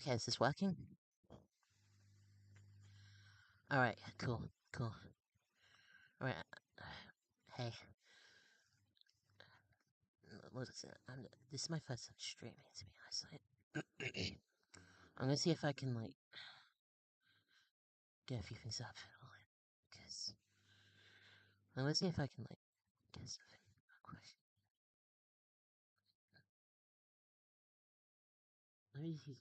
Okay, is this working? Alright, cool. Alright, hey. What is it? This is my first time streaming, to be honest. I'm gonna see if I can, like, get a few things up. Because I'm gonna see if I can, like, get something real quick. Let me see.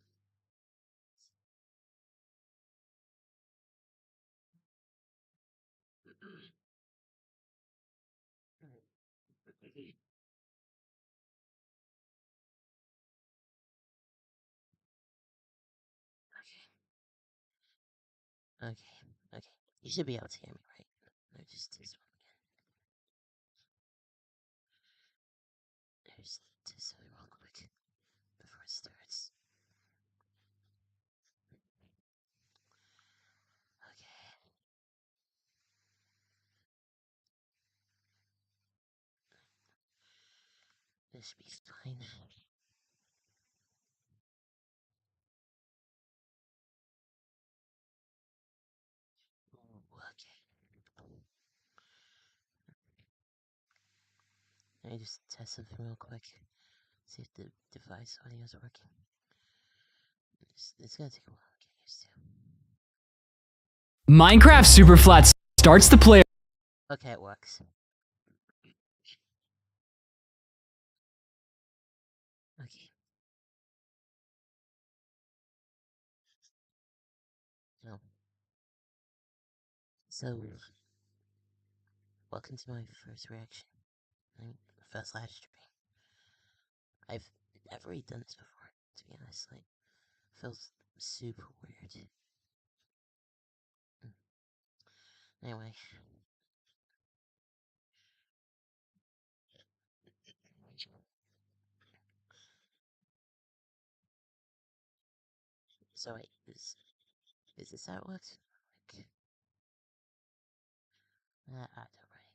Okay. Okay. You should be able to hear me, right? No, just this one again. There's this one real quick before it starts. Okay. This should be fine. Ooh, okay. Let me just test something real quick. See if the device audio is working. It's gonna take a while to get used to. Minecraft Superflat starts the player. Okay, it works. Okay. No. So, welcome to my first reaction. First live stream. I've never really done this before, to be honest. Like, feels super weird. Anyway. So wait, is this how it works? Like, I don't really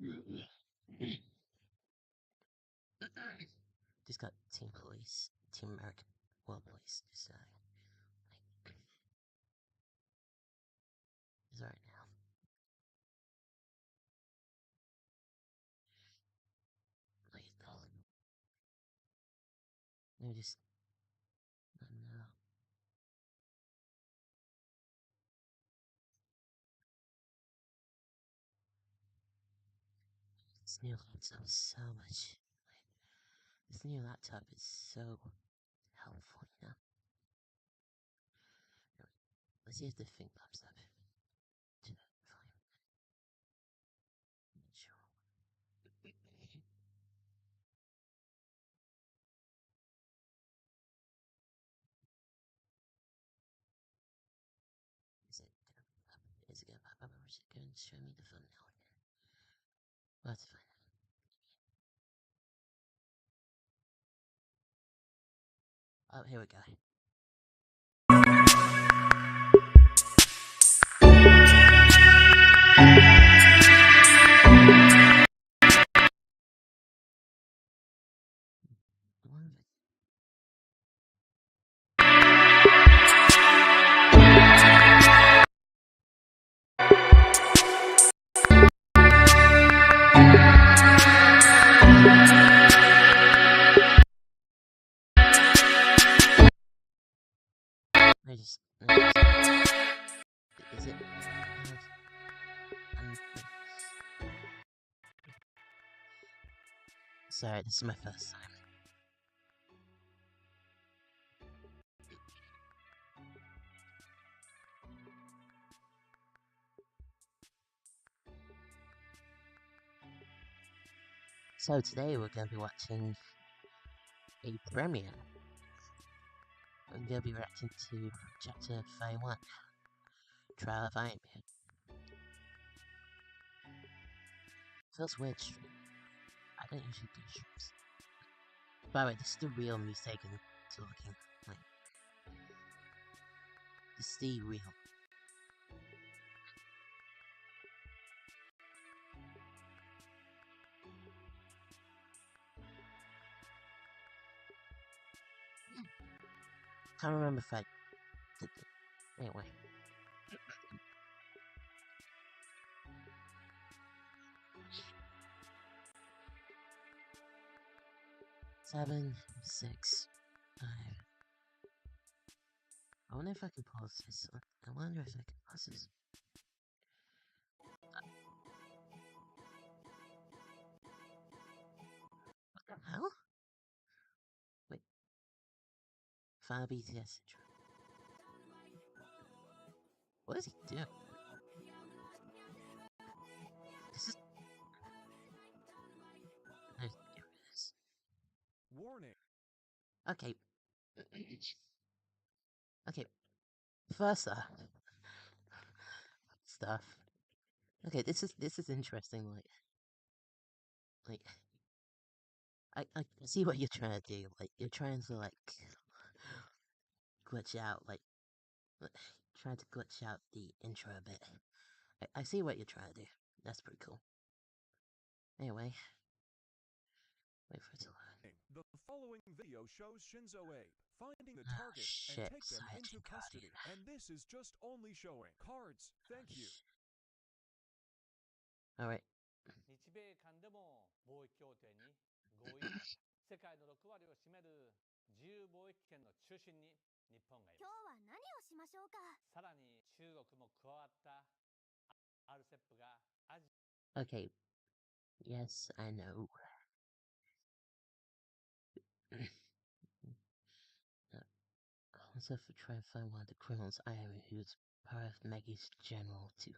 know. Just got Team Police, Team American World Police, just like, is right now. Like, let me just, I don't know. This new laptop is so much, like, this new laptop is so helpful, you know? Let's see if the thing pops up. Fine. Sure. Is it gonna pop up, or is it going to show me the thumbnail again? We'll have to find out. Oh, here we go. Is it? Sorry, this is my first time. So today we're going to be watching a premiere. I'm going to be reacting to Chapter 31, Trial of Iron Man. Feels weird stream. I don't usually do streams. By the way, this is the real me taken talking. Like, this is the real. Can't remember if I did it. Anyway. Seven, 6, 5. I wonder if I can pause this. I wonder if I can pause this. What the hell? Wait. File BTS intro. What does he do? This is. There it is. Warning. Okay. Okay. First up. Stuff. Okay, this is interesting. Like, I see what you're trying to do. Like, you're trying to glitch out, try to glitch out the intro a bit. I see what you're trying to do. That's pretty cool. Anyway, wait for it to load. The following video shows Shinzo Abe finding the Oh, target shit, and take them into Cyajin custody. Guardian. And this is just only showing cards. Thank you. Alright. 日米間でも貿易協定に合意世界の6割を占める自由貿易圏の中心に日本がい今ま日は何をしましょうか。すさらに中国も加わった RCEP がアジ Okay. Yes, I know. Also, for trying to find one of the criminals, I am who's part of Maggie's general to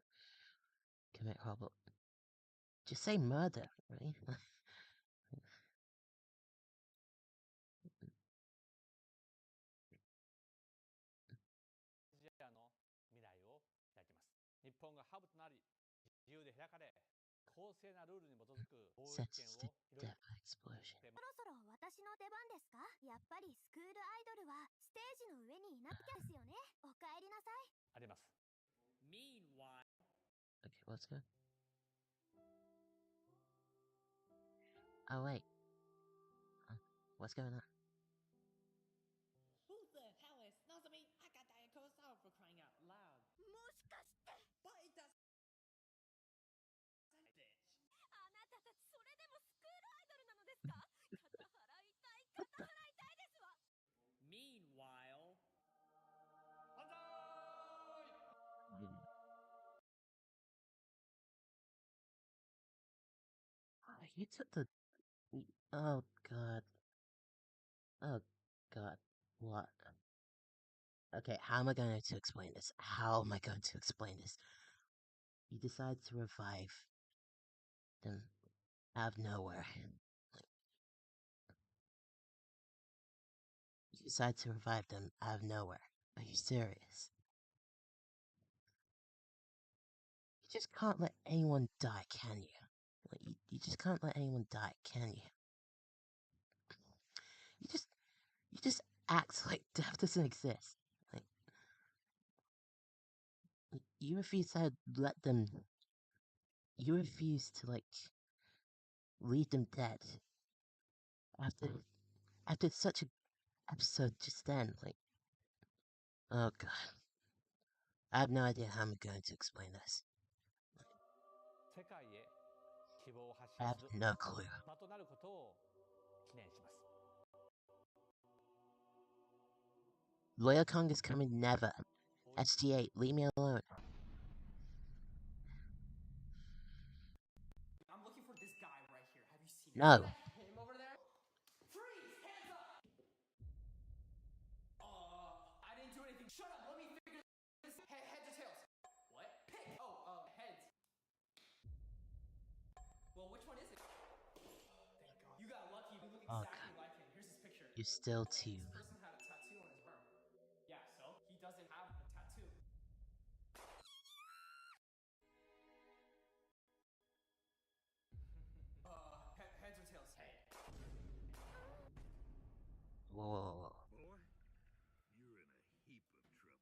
commit horrible. Just say murder, right? アの未来を開きます日本がハブとなり自由で開かれ公正なルールに基づく貿易 Sets 圏 the を広げ death explosion. そろそろ私の出番ですか。やっぱりスクールアイドルはステージの上にいなきゃですよね。おかえりなさい。あります Okay, let's go. Oh, wait. What's going on? Who the hell is Nozomi? I got Diet Coke Sour for crying out loud. もしかして。 But it does. Bitch. あなたたちそれでもスクールアイドルなのですか。肩払いたいですわ。 Meanwhile. You took the. Oh god. Oh god. What? Okay, how am I going to explain this? How am I going to explain this? You decide to revive them out of nowhere. You decide to revive them out of nowhere. Are you serious? You just can't let anyone die, can you? Like, you just can't let anyone die, can you? You just act like death doesn't exist. Like, you refuse to let them. You refuse to leave them dead. After such a episode just then, oh god, I have no idea how I'm going to explain this. 世界へ希望を発 I 信 have する no clue. 場となることを記念します Lawyer Kong is coming never. SG8, leave me alone. I'm looking for this guy right here. Have you seen No. him over there? Freeze! Hands up! I didn't do anything. Shut up. Let me figure this. Heads or tails? What? Pick. Oh, heads. Well, which one is it? Thank God. You got lucky. You look Oh, exactly like him. Here's his picture. You're still too. This person had a tattoo on his arm. Yeah, so he doesn't have a tattoo. Heads or tails? Hey. Whoa. Boy, you're in a heap of trouble.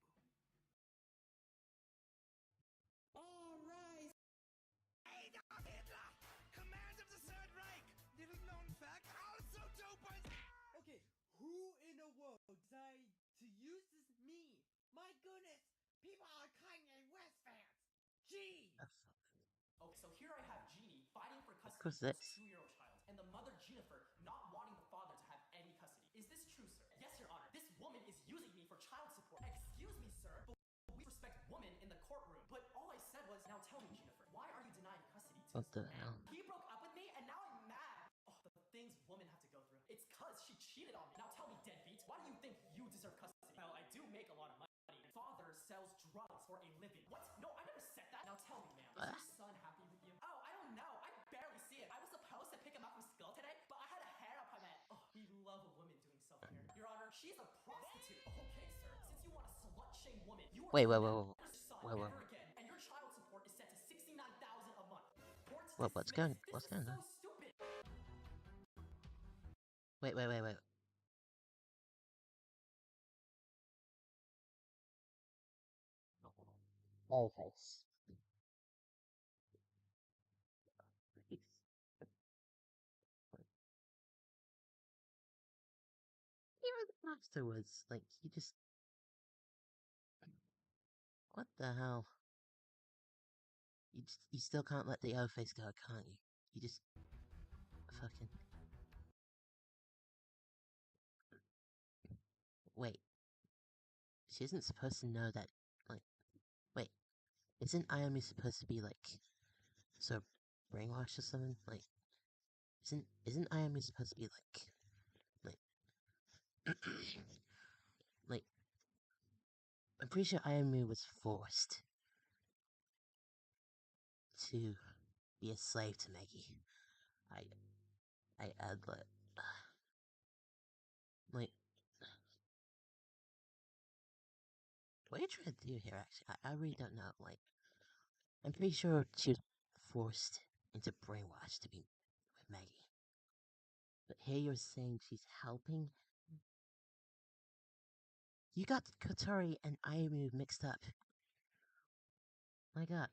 All right. Adolf Hitler, Command of the Third Reich. Little known fact, also dope as. Okay, who in the world designed to uses me. My goodness, people are Kanye West fans. Jeez. Okay, so here I have Jeannie fighting for custody What's of this? a 2-year-old child, and the mother Jennifer not wanting the father to have any custody. Is this true, sir? Yes, Your Honor. This woman is using me for child support. Excuse me, sir, but we respect women in the courtroom. But all I said was, now tell me, Jennifer, why are you denying custody to What this the man? hell? He broke up with me, and now I'm mad. Oh, the things women have to go through. It's cause she cheated on me. Now tell me, deadbeat, why do you think you deserve custody? Well, I do make a lot of money. Father sells drugs for a living. What? No, I never said that. Now tell me, ma'am, is your son happy with you? Oh, I don't know. I barely see it. I was supposed to pick him up from school today, but I had a hair appointment. Oh, we love a woman doing self-care. Your Honor, she's a prostitute. Okay, sir. Since you want a slut-shame woman, you are Wait, wait, to wait, never wait, son wait, wait. ever again, and your child support is set to $69,000 a month. Court's What's dismissed. going This is on? so stupid. Wait, wait, wait, wait. Oh, face. Even afterwards, like, you just... What the hell? You still can't let the O-face go, can't you? You just... Fucking... Wait. She isn't supposed to know that, like... Wait. Isn't Ayami supposed to be, like... sort of brainwashed or something? Like... Isn't Ayami supposed to be, like... like... I'm pretty sure Ayami was forced to be a slave to Maggie. I'd like... What are you trying to do here, actually? I really don't know, like... I'm pretty sure she was forced into brainwash to be with Maggie. But here you're saying she's helping? You got Kotori and Ayumi mixed up. My god.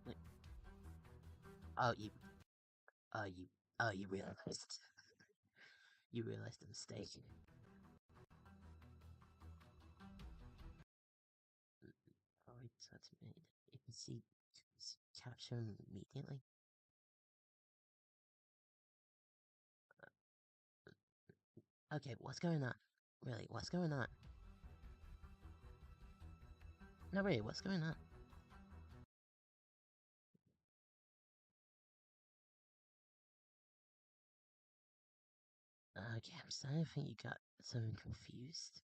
Like, oh, you realized. You realized the mistake. Alright, so it's made. You can see capture him immediately. Okay, what's going on? Really, what's going on? No, really, what's going on? Okay, I'm starting to think you got something confused.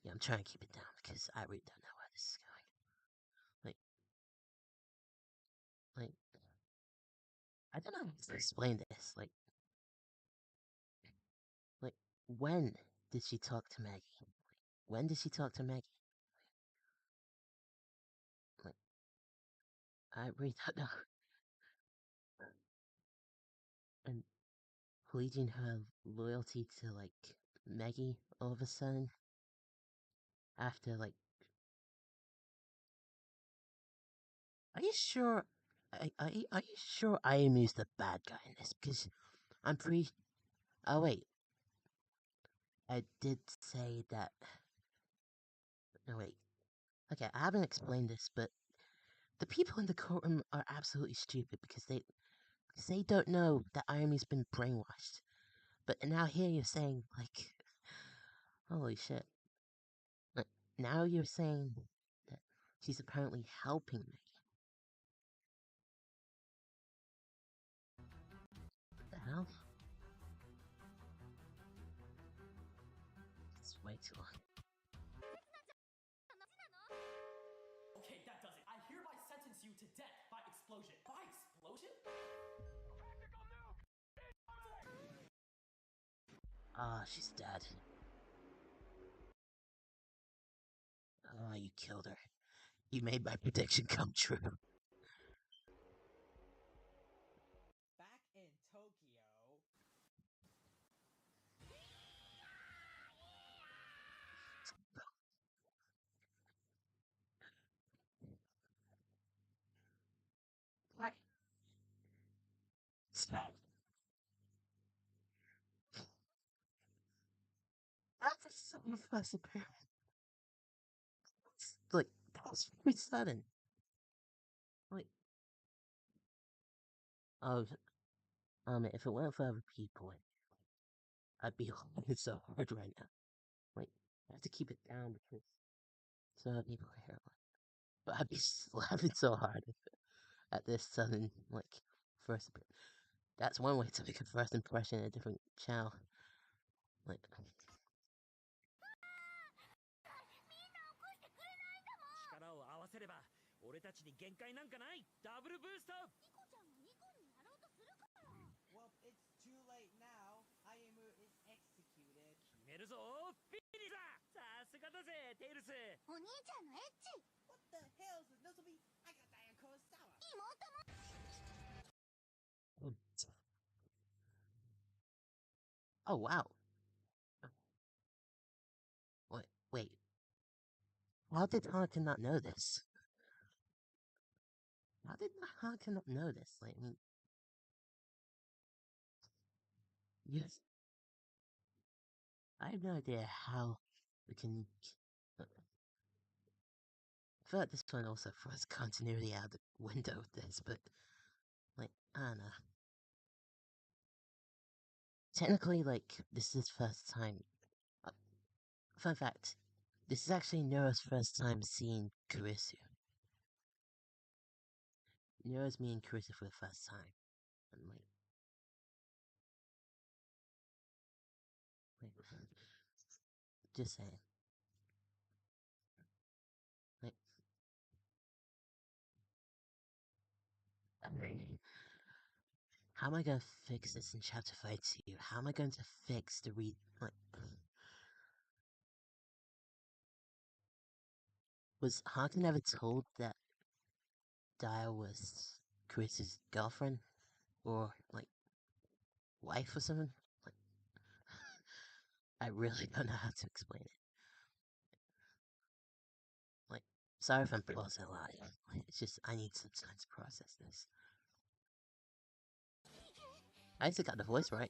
Yeah, I'm trying to keep it down because I really don't know where this is going. Like, I don't know how to explain this. Like, when did she talk to Maggie? When did she talk to Maggie? Like, I really don't know. And pledging her loyalty to, like, Maggie all of a sudden? After, like... Are you sure... Are you sure Ayumi's the bad guy in this? Because I'm pretty... Oh, wait. I did say that... No, wait. Okay, I haven't explained this, but the people in the courtroom are absolutely stupid because they don't know that Ayumi's been brainwashed. But now here you're saying, like... Holy shit. Like, now you're saying that she's apparently helping me. What the hell? It's way too long. Okay, that does it. I hereby sentence you to death by explosion. By explosion? Ah, she's dead. Ah, you killed her. You made my prediction come true. Back in Tokyo. That's a sudden first appearance. Like, that was very sudden. Like, oh, if it weren't for other people, I'd be laughing so hard right now. Like, I have to keep it down because so other people hear it. But I'd be laughing so hard at this sudden, like, first appearance. That's one way to make a first impression in a different channel. Like, 力を合わせれば俺たちに限界なんかない。ダブルブースト。ニコちゃんがニコになろうとするから。 Well, it's too late now. Ayumu is executed. 決めるぞフィニザー。さすがだぜテイルス。お兄ちゃんのエッチ。 What the hell is this? Nozomi, I got Diane Kurosawa. 妹も。 oh wow. Wait. How did Hanukkah not know this? How did Hanukkah not know this? Like, I mean, yes. I have no idea how we can. I feel like this one also throws continuity out the window with this, but like, I don't know. Technically, like, this is first time. Fun fact: this is actually Nero's first time seeing Kurisu. Nero's meeting Kurisu for the first time, and like, just saying. Like, how am I gonna fix this in chapter 52? How am I going to fix the was Hanukkah never told that Dia was Chris's girlfriend? Or, like, wife or something? Like, I really don't know how to explain it. Like, sorry if I'm pausing a lot. It's just, I need some time to process this. I actually got the voice right.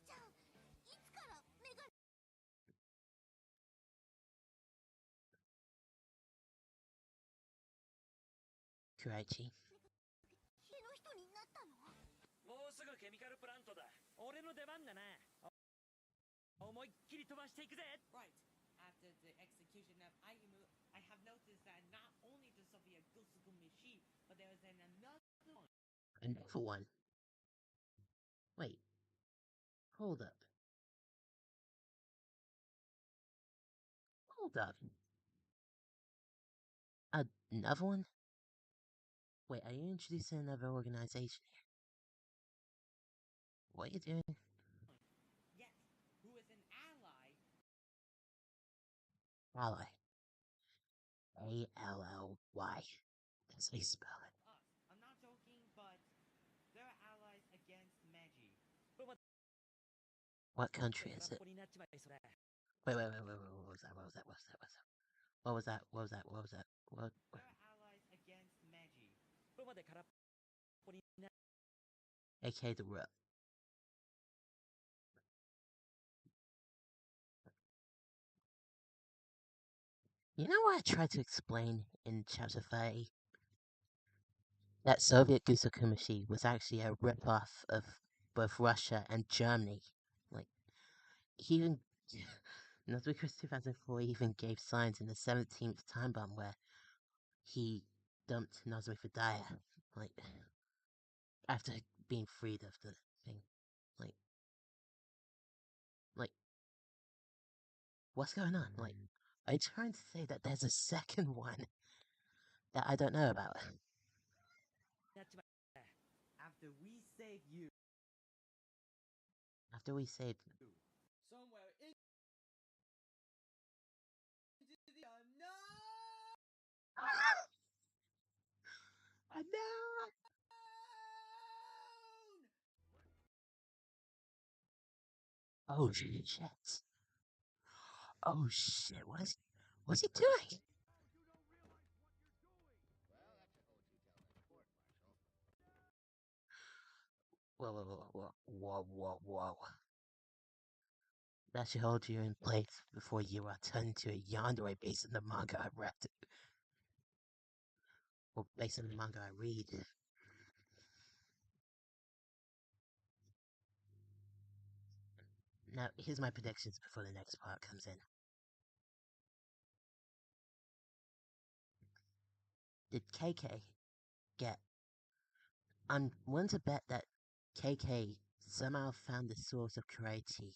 いつから目が。 Kuraichi. 家の人になったの。 もうすぐケミカルプラントだ。俺の出番だな。思いっきり飛ばしていくぜ。 Right. After the execution of Ayumu, I have noticed that not only does Sophia Gusugumishi, but there is another one. Another one. Wait. Hold up. Hold up. Another one? Wait, are you introducing another organization here? What are you doing? Yes, who is an ally. Ally. A-L-L-Y. That's how you spell it. Us. I'm not joking, but they're allies against Meiji. What country is it? Wait, what was that? What was that? What was that? What was that? What was that? What? They're allies against Meiji. AK the Rook. You know what I tried to explain in chapter 30? That Soviet Gusukumashi was actually a rip-off of both Russia and Germany. Like, he even... Nozumi 2004 even gave signs in the 17th time bomb where he dumped Nozumi for Dia. Like, after being freed of the thing. Like, what's going on? Like, are you trying to say that there's a second one that I don't know about? After we save you. After we saved... Somewhere into the unknown. Oh shit. Oh shit, what's he doing? Whoa. That should hold you in place before you are turned into a yandere based on the manga I read. Or based on the manga I read. Now, here's my predictions before the next part comes in. Did KK get... I'm willing to bet that KK somehow found the source of Kureiti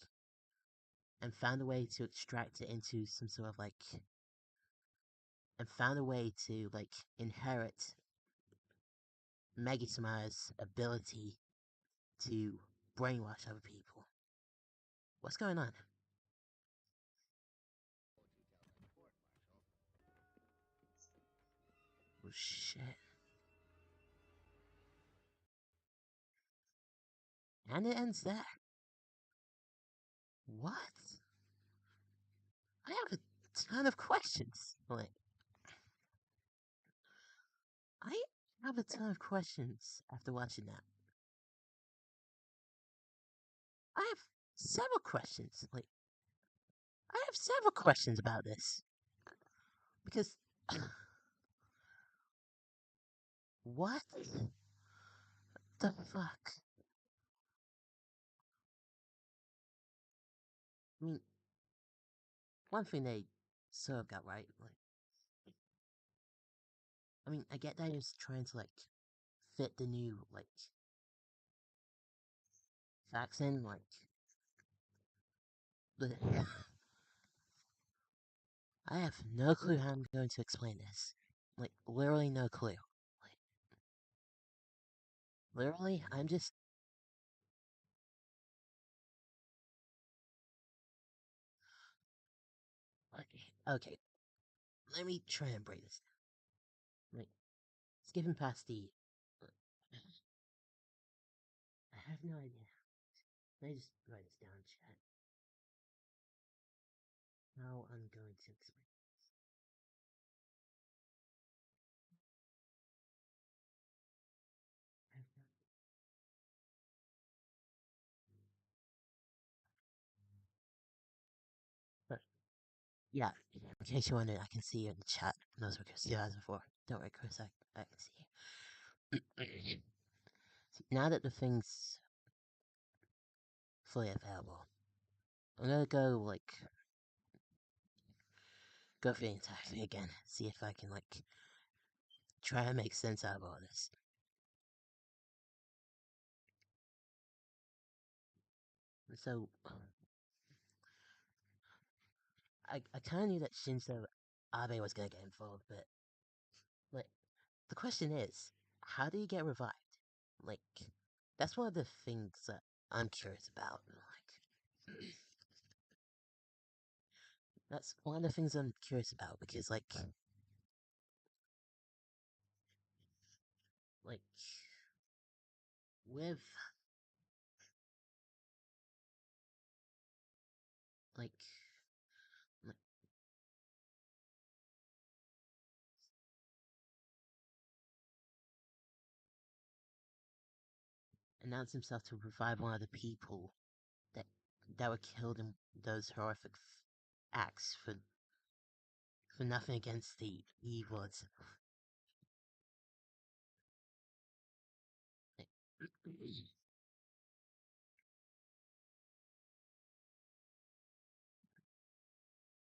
and found a way to extract it into some sort of, like... and found a way to, like, inherit Megisuma's ability to brainwash other people. What's going on? Oh shit. And it ends there. What? I have a ton of questions. Like, I have a ton of questions after watching that. I have several questions. Like, I have several questions about this. Because... what the fuck? I mean, one thing they sort of got right, like... I mean, I get that he was trying to, like, fit the new, like... facts in, like... But... I have no clue how I'm going to explain this. Like, literally no clue. Like, literally, I'm just... Okay, let me try and break this down. Like, skipping past the... I have no idea. Let me just write this down, chat. How I'm going to explain this. But, yeah, in case you're wondering, I can see you in the chat. Those were Chris 2004. Don't worry, Chris, I can see you. See, now that the thing's fully available, I'm gonna go, like, go through the entire thing again, see if I can, like, try and make sense out of all this. So, I kinda knew that Shinzo Abe was gonna get involved, but, like, the question is, how did he get revived? Like, that's one of the things that I'm curious about. Like, that's one of the things I'm curious about because, like, with, like, like announced himself to revive one of the people that were killed in those horrific acts for nothing against the evil itself. Like,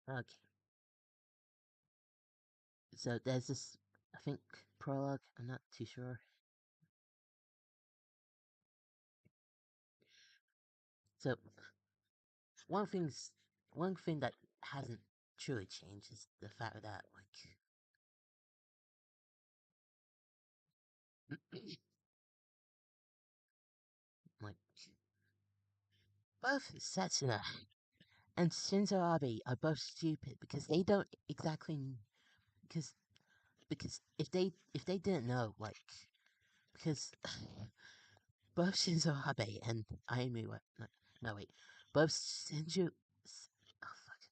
okay. So there's this, I think, prologue, I'm not too sure. So, one thing that hasn't truly changed is the fact that, like, both Setsuna and Shinzo Abe are both stupid because they don't exactly, because if they didn't know, like, because both Shinzo Abe and Ayumi were, no wait, both Shinju, oh fuck,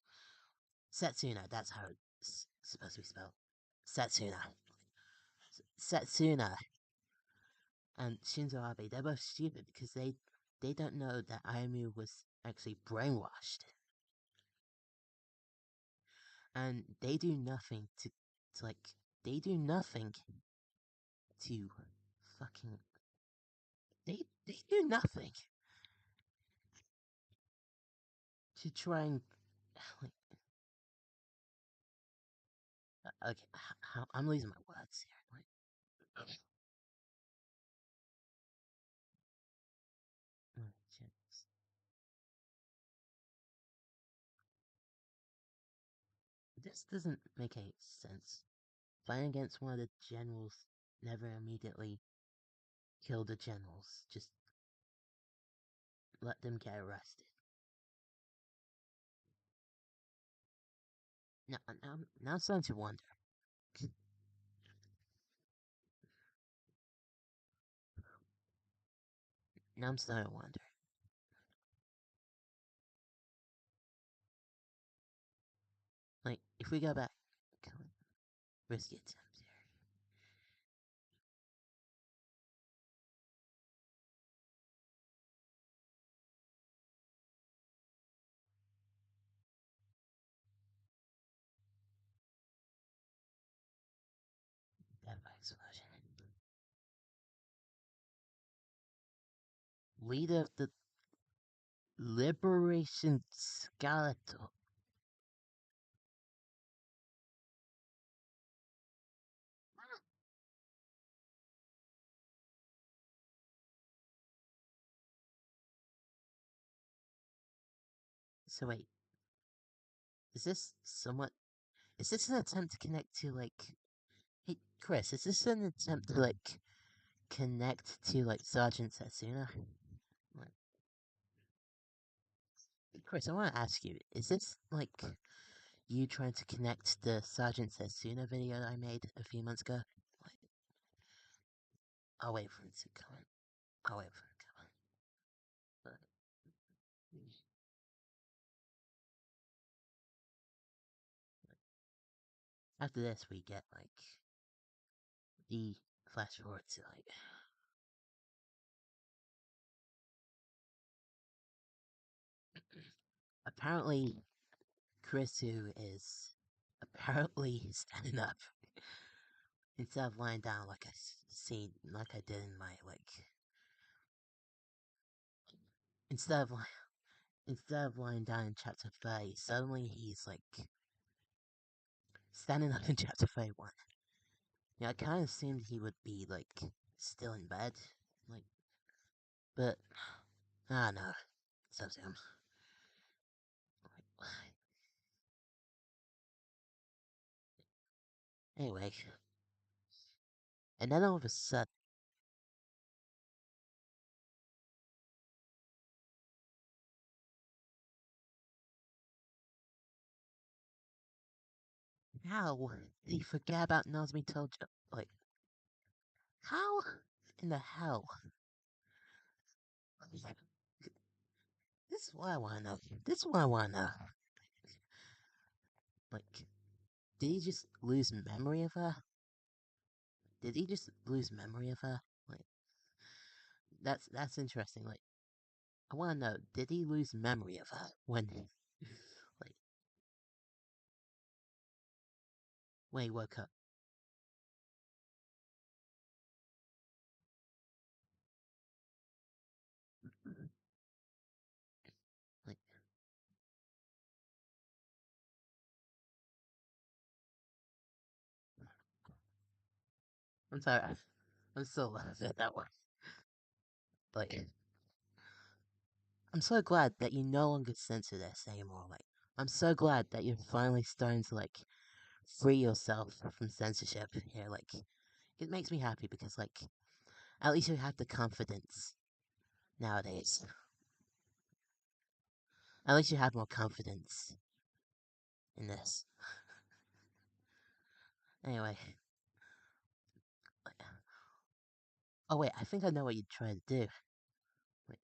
Setsuna, that's how it's supposed to be spelled. Setsuna. and Shinzo Abe, they're both stupid because they don't know that Ayumu was actually brainwashed. And they do nothing to like, they do nothing to fucking, they do nothing to try and, like, okay, I'm losing my words here, like, oh, shit. This doesn't make any sense. Fighting against one of the generals never immediately kill the generals, just let them get arrested. Now I'm starting to wonder. Now I'm starting to wonder. Like, if we go back, risky attempt here. Death by explosion. Leader of the Liberation Skeletal. So wait, is this somewhat? Is this an attempt to connect to like? Hey, Chris, is this an attempt to like connect to like Sergeant Setsuna? Like, Chris, I want to ask you: is this like you trying to connect the Sergeant Setsuna video that I made a few months ago? Like, I'll wait for it to come in. I'll wait for it to come in. But, after this, we get like the flash forward to like. Apparently, Chrisu is apparently standing up instead of lying down like like I did in my like. Instead of lying down in chapter 30, suddenly he's like standing up in chapter 31. Yeah, I kind of assumed he would be like still in bed, like, but no, so soon. Anyway, and then all of a sudden, how did he forget about Nazmi Tojo? Like, how in the hell? This is what I want to know. This is what I want to know. Like, did he just lose memory of her? Did he just lose memory of her? Like, that's interesting. Like, I want to know, did he lose memory of her when, like, when he woke up? Like, I'm sorry, I'm still laughing at that one. Like, I'm so glad that you no longer censor this anymore. Like, I'm so glad that you're finally starting to like free yourself from censorship here. Like, it makes me happy because like, at least you have the confidence nowadays. At least you have more confidence in this. Anyway. Oh wait, I think I know what you're trying to do. Wait.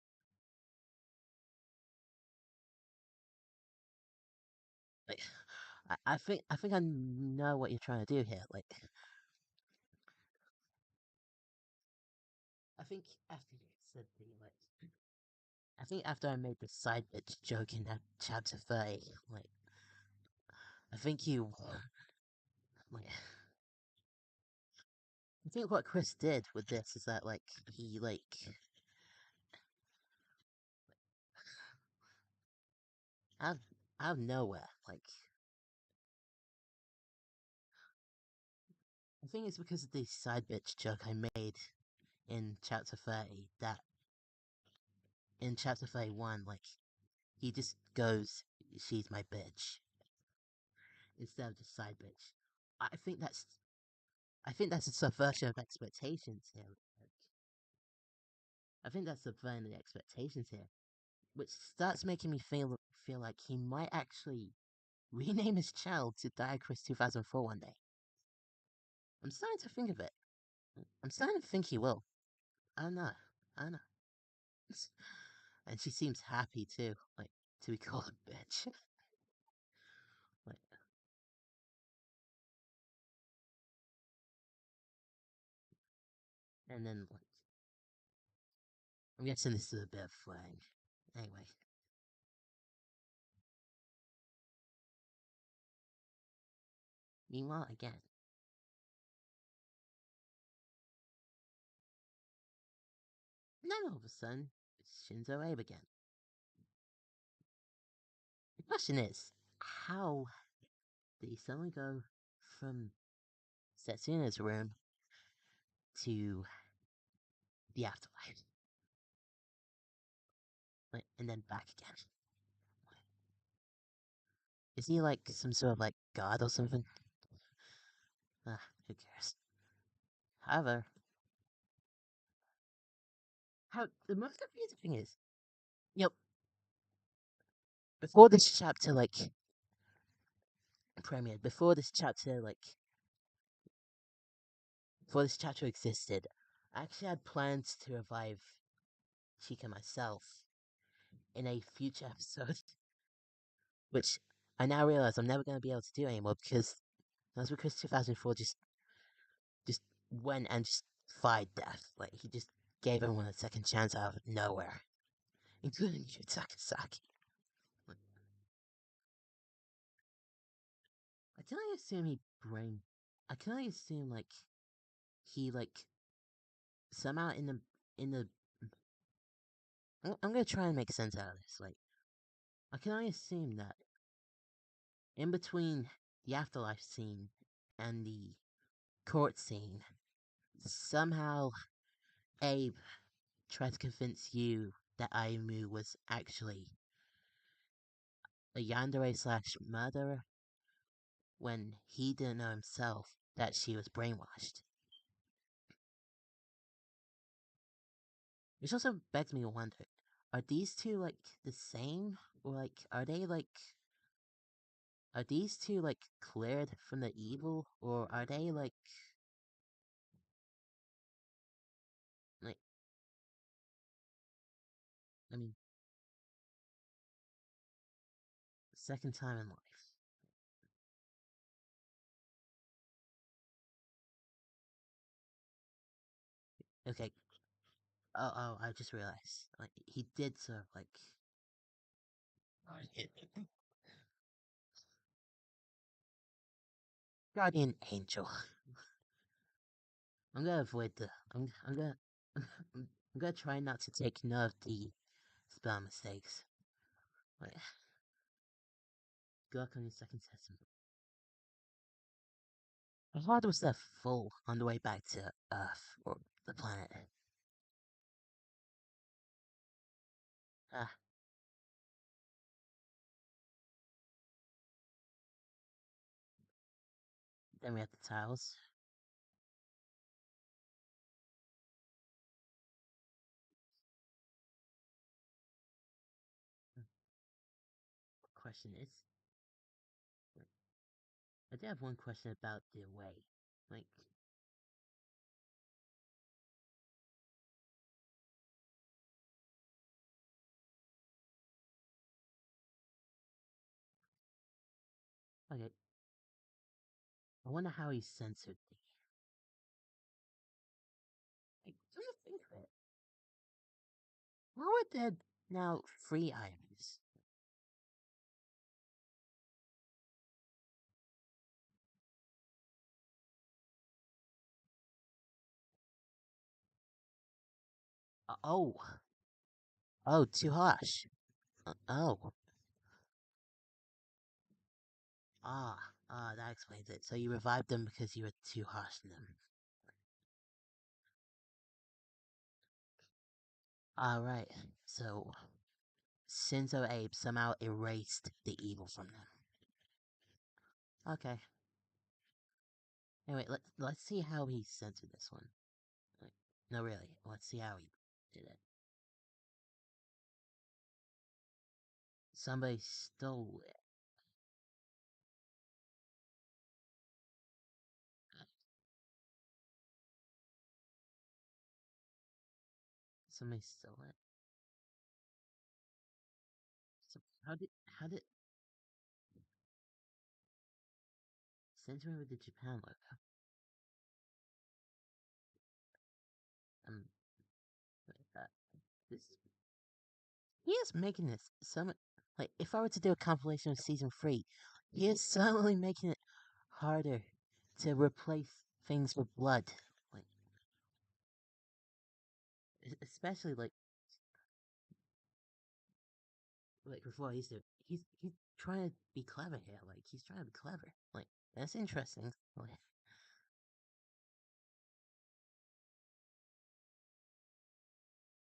Wait. I think I know what you're trying to do here. Like, think after you said the like, I think after I made the side bitch joke in that chapter 30, like, I think you, like, I think what Chris did with this is that like he like out of, out of nowhere, like I think it's because of the side bitch joke I made in chapter 30 that in chapter 31, like he just goes, "She's my bitch," instead of just side bitch. I think that's I think that's a subversion of expectations here. Like, I think that's subverting the expectations here, which starts making me feel like he might actually rename his child to Diacris 2004 one day. I'm starting to think of it. I'm starting to think he will. I don't know. I don't know. And she seems happy too, like to be called a bitch. Like, and then like, I'm guessing this is a bit of flag. Anyway, meanwhile, again, and then all of a sudden, it's Shinzo Abe again. The question is, how did he suddenly go from Setsuna's room to the afterlife? Like, and then back again. Is he like some sort of like god or something? Ah, who cares? However, how the most confusing thing is, yep, before this chapter like premiered, before this chapter existed, I actually had plans to revive Chica myself in a future episode, which I now realize I'm never going to be able to do anymore that's because 2004 just went and just fired death. Like he just gave everyone a second chance out of nowhere, including you, Takasaki. I can only assume he brain. I can only assume like he like somehow in the. I'm gonna try and make sense out of this. Like I can only assume that in between the afterlife scene and the court scene, somehow Abe tried to convince you that Ayumu was actually a yandere slash murderer when he didn't know himself that she was brainwashed. Which also begs me to wonder, are these two like the same? Or like are these two like cleared from the evil? Or are they like I mean second time in life? Okay. Oh, I just realized. Like he did sort of like Guardian Angel. I'm gonna avoid the. I'm gonna. I'm gonna try not to take none of the spell mistakes. Wait. Good luck on your second testament. How hard was that full on the way back to Earth or the planet? Ah, then we have the tiles. Question is, I do have one question about the way. Like, okay, I wonder how he censored the. Like, come to think of it, Why were there now 3 items? Oh. Oh, too harsh. Oh. That explains it. So you revived them because you were too harsh to them. Alright, so Shinzo Abe somehow erased the evil from them. Okay. Anyway, let's see how he censored this one. Like, no, really, let's see how he did it. Somebody stole it. Somebody stole it. So how did censor it with the Japan logo? Um, this he is making this so like if I were to do a compilation of season 3, he is suddenly making it harder to replace things with blood. Like especially like before he's trying to be clever here. Like he's trying to be clever. Like that's interesting. Like,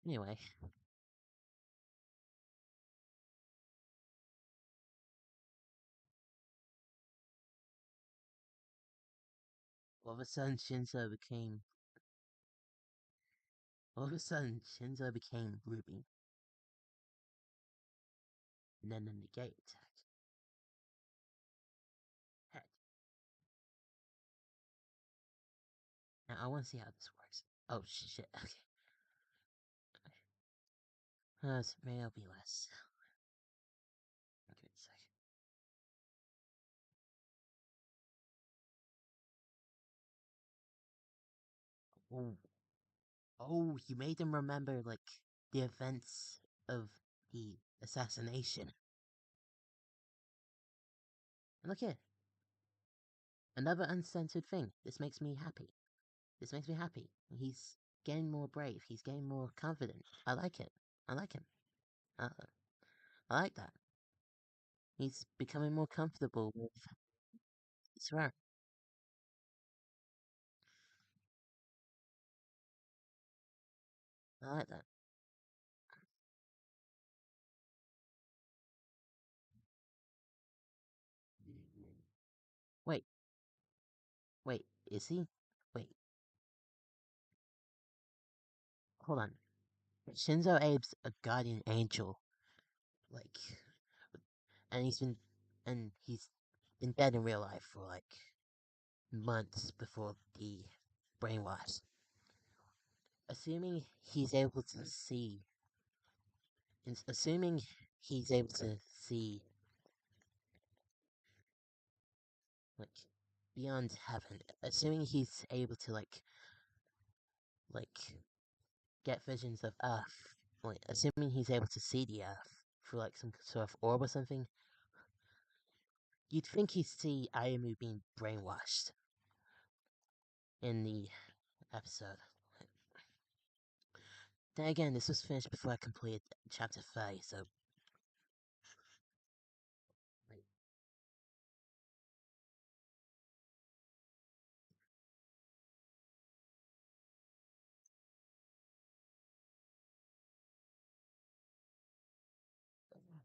anyway, all of a sudden Shinzo became Ruby. And then the negate attack. Head. Now I want to see how this works. Oh shit. Okay. Maybe I'll be less. Give me a sec. Oh, you made them remember like the events of the assassination. And look here, another uncensored thing. This makes me happy. This makes me happy. He's getting more brave. He's getting more confident. I like it. I like him. I like that. He's becoming more comfortable with swearing. I like that. Wait, is he? Wait, hold on. Shinzo Abe's a guardian angel. Like, and he's been dead in real life for like months before the brainwash. Assuming he's able to see, assuming he's able to see like beyond heaven, assuming he's able to like get visions of Earth, like assuming he's able to see the Earth through like some sort of orb or something, you'd think he'd see Ayumu being brainwashed in the episode. Then again, this was finished before I completed chapter 30, so like,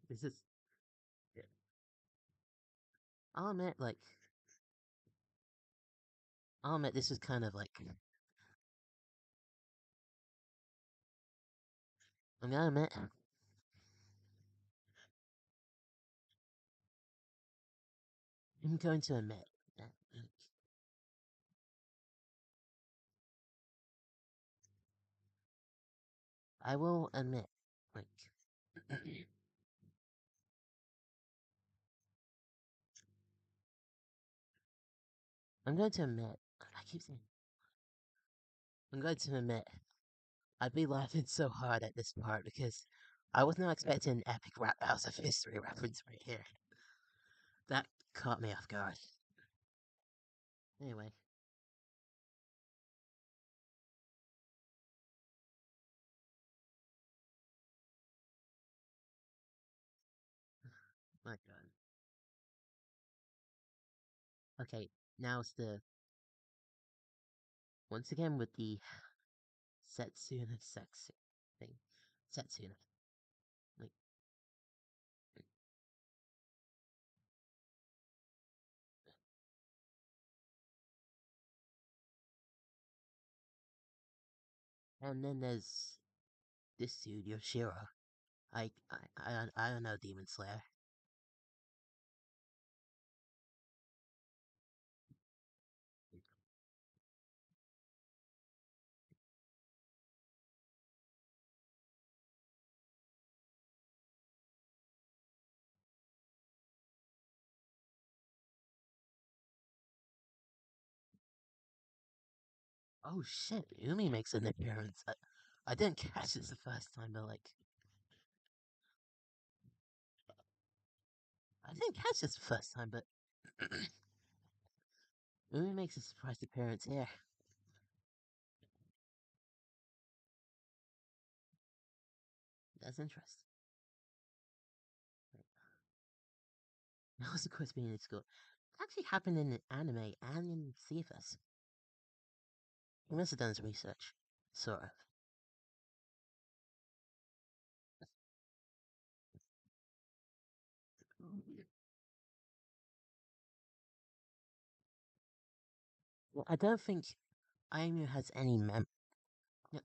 this is. I'll admit, like, I'll admit this was kind of like. I'm gonna admit. I'm going to admit that like, I will admit, like, I'm going to admit. I keep saying. I'm going to admit I'd be laughing so hard at this part because I was not expecting an epic Rap House of History reference right here. That caught me off guard. Anyway. My god. Okay, now it's the... Once again with the Setsuna sex thing. Setsuna. Like, and then there's this dude, Yoshiro. I don't know Demon Slayer. Oh shit, Umi makes an appearance. I didn't catch this the first time, but like... I didn't catch this the first time, but... Umi makes a surprise appearance here. That's interesting. That was of course being in school. It actually happened in anime and in CFS. He must have done his research. Sort of. Well, I don't think Aimu has any Yeah,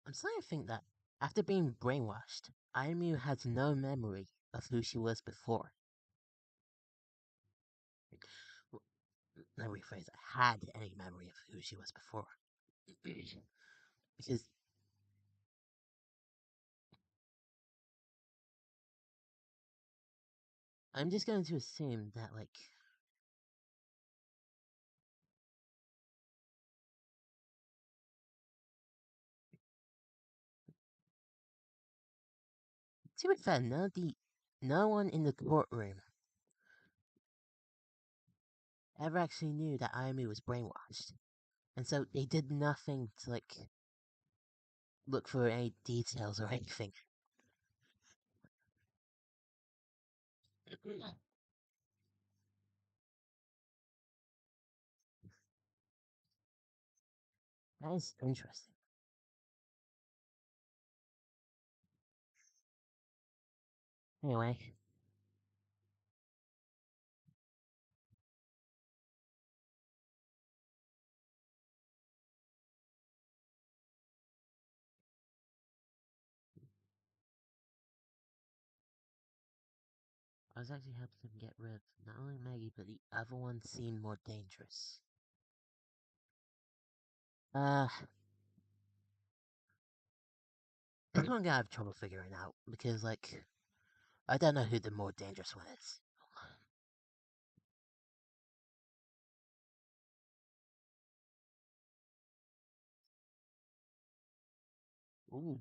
I'm starting to think that after being brainwashed, Aimu has no memory of who she was before. Well, let me rephrase that. Had any memory of who she was before. Because I'm just going to assume that, like, to be fair, no one in the courtroom ever actually knew that Ayumi was brainwashed. And so they did nothing to, like, look for any details or anything. That is interesting. Anyway. I was actually helping him get rid of not only Maggie, but the other one seemed more dangerous. I'm gonna have trouble figuring out, because, like, I don't know who the more dangerous one is. Ooh.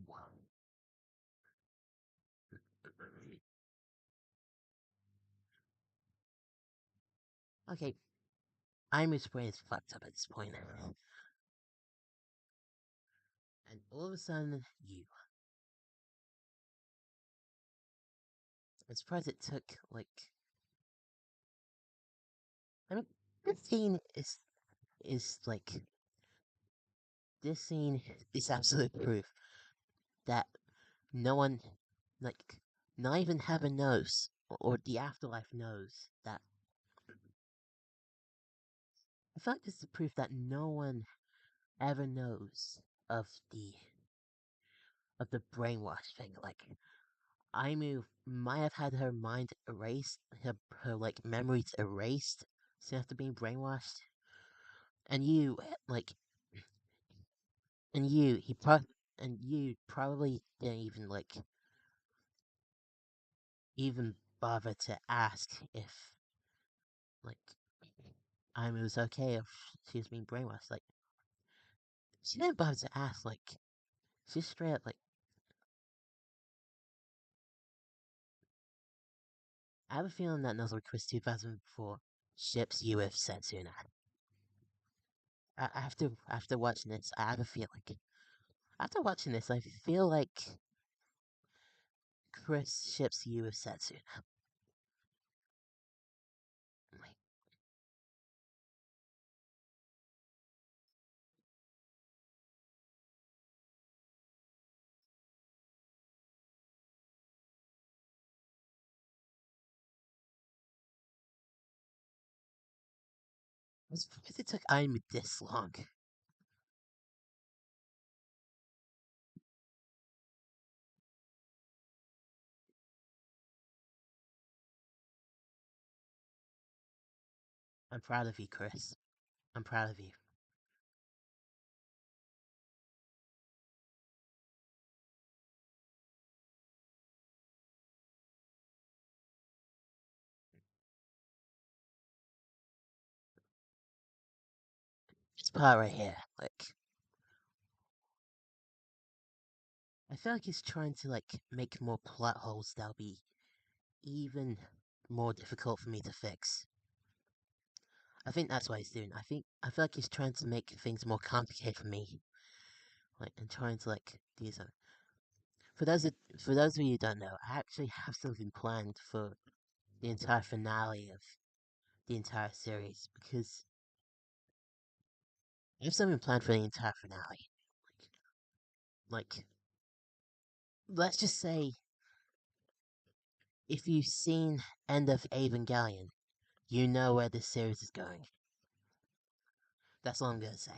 Okay, Aimu's brain is fucked up at this point. And all of a sudden, you. I'm surprised it took, like... I mean, this scene is like... This scene is absolute proof that no one, like, not even heaven knows, or the afterlife knows that... I feel like this is proof that no one ever knows of the brainwash thing. Like, Aimu might have had her mind erased, her like memories erased soon after being brainwashed. And you, like, and you probably didn't even like even bother to ask if, like, Aimu was okay if she was being brainwashed. Like, she didn't bother to ask, like, She's straight up like. I have a feeling that Nuzzle Quiz 2004 ships you with Setsuna. After watching this, I have a feeling. After watching this, I feel like Chris ships you with Setsuna. Like, I'm surprised it took Ayumi this long. I'm proud of you, Chris. I'm proud of you. This part right here, like, I feel like he's trying to like make more plot holes that'll be even more difficult for me to fix. I think that's what he's doing. I feel like he's trying to make things more complicated for me, like, and trying to like do something. For those of you who don't know, I actually have something planned for the entire finale of the entire series because I have something planned for the entire finale. Like, let's just say if you've seen End of Evangelion, you know where this series is going. That's all I'm gonna say.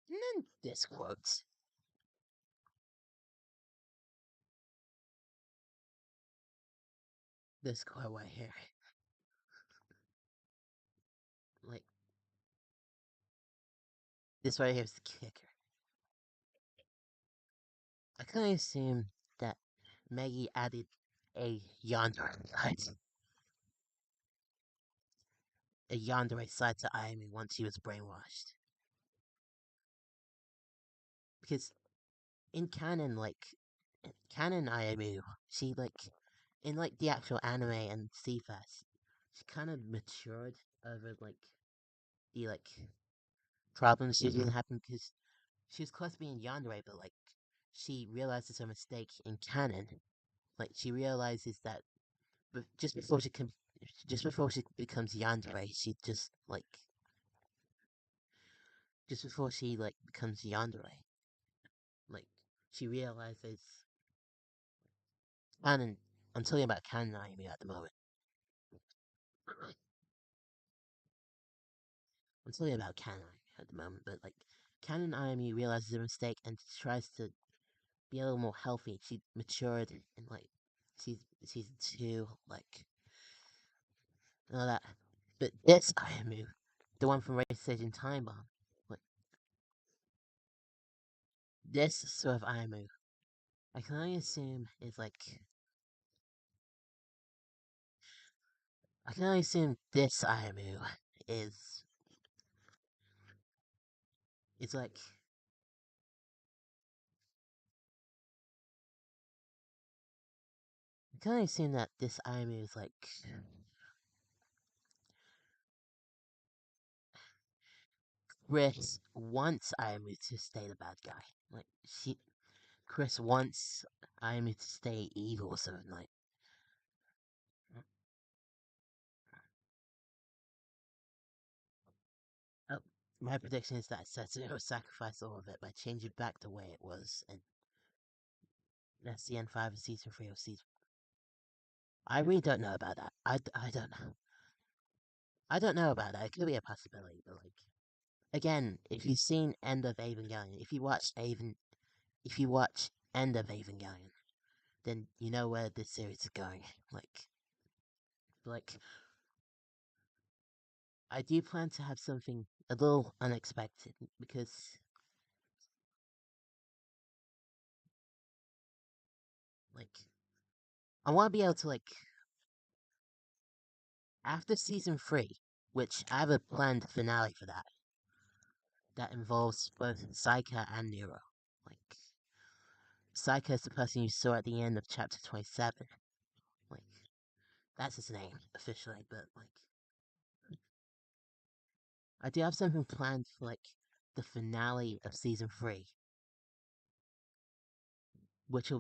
And then this quote. This quote right here. Like, this right here is the kicker. I can only assume that Maggie added a yandere side to Ayumi once she was brainwashed. Because in canon, like, canon Ayumi, she, like, in, like, the actual anime and CFAS, she kind of matured over, like, the, like, problems she was gonna happen because she was close to being yandere, but, like, she realizes her mistake in canon. Like, she realizes that just before she becomes yandere, she just before she like becomes yandere, like she realizes canon. I'm telling you about canon anime at the moment. I'm telling you about canon anime at the moment, but like canon anime realizes her mistake and tries to be a little more healthy. She matured in like season 2, like and all that. But this Ayumu, the one from Race Station Time Bomb, like this sort of Ayumu, I can only assume is like I can only assume this Ayumu is it's like I can only assume that this Ayumu is like Chris wants Ayumu to stay the bad guy. Like Chris wants Ayumu to stay evil, so like oh, my prediction is that Setsuno will sacrifice all of it by changing back the way it was, and that's the end 5 of season 3 of season. I really don't know about that. I don't know. I don't know about that. It could be a possibility, but like again, if you've seen End of Evangelion, if you watch End of Evangelion, then you know where this series is going. Like I do plan to have something a little unexpected because I want to be able to, after season 3, which I have a planned finale for that involves both Saika and Nero. Saika is the person you saw at the end of chapter 27. That's his name, officially, but, I do have something planned for, the finale of season 3. Which,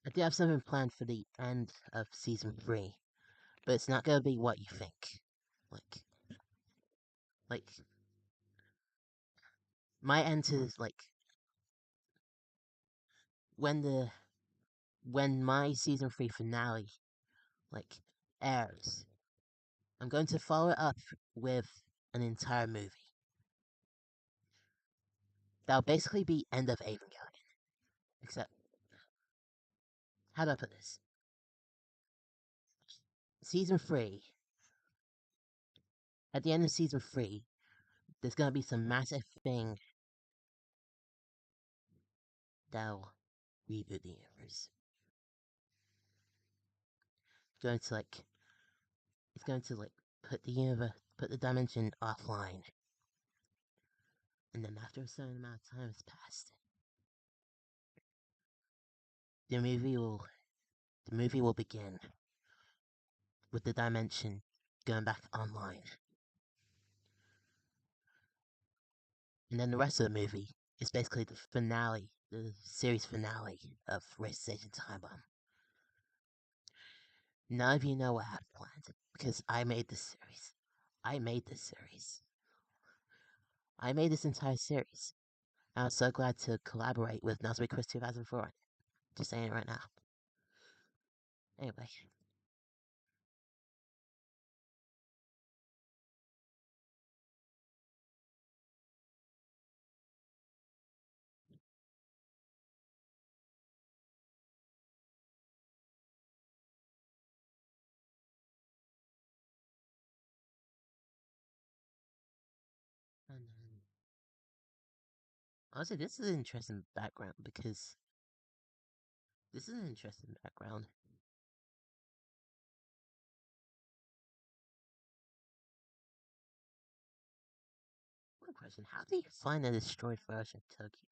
I do have something planned for the end of season 3, but it's not gonna be what you think. Like, my end to, when my season 3 finale, airs, I'm going to follow it up with an entire movie. That'll basically be end of Evangelion. Except, how do I put this? Season 3, at the end of season 3, there's gonna be some massive thing that'll reboot the universe. It's going to put the dimension offline. And then after a certain amount of time has passed, the movie will begin with the dimension going back online. And then the rest of the movie is basically the finale, the series finale of Race Station Time Bomb. None of you know what I have planned, because I made this series. I made this entire series. I'm so glad to collaborate with Nazmi Chris 2004. Just saying it right now. Anyway. And honestly, this is an interesting background because One question: how do you find a destroyed version of Tokyo?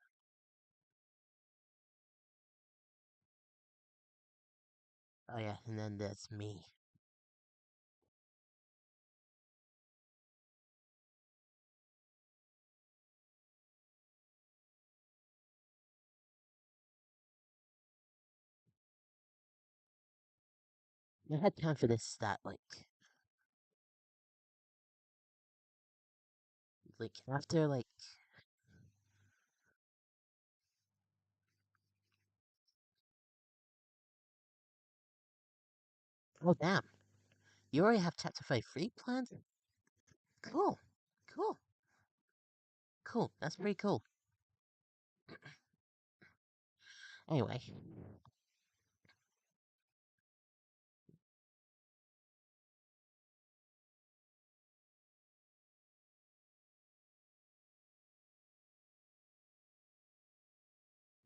Oh yeah, and then there's me. I had time for this stat, after, oh damn, you already have chapter 5 free planned? Cool, cool, cool, that's pretty cool. Anyway.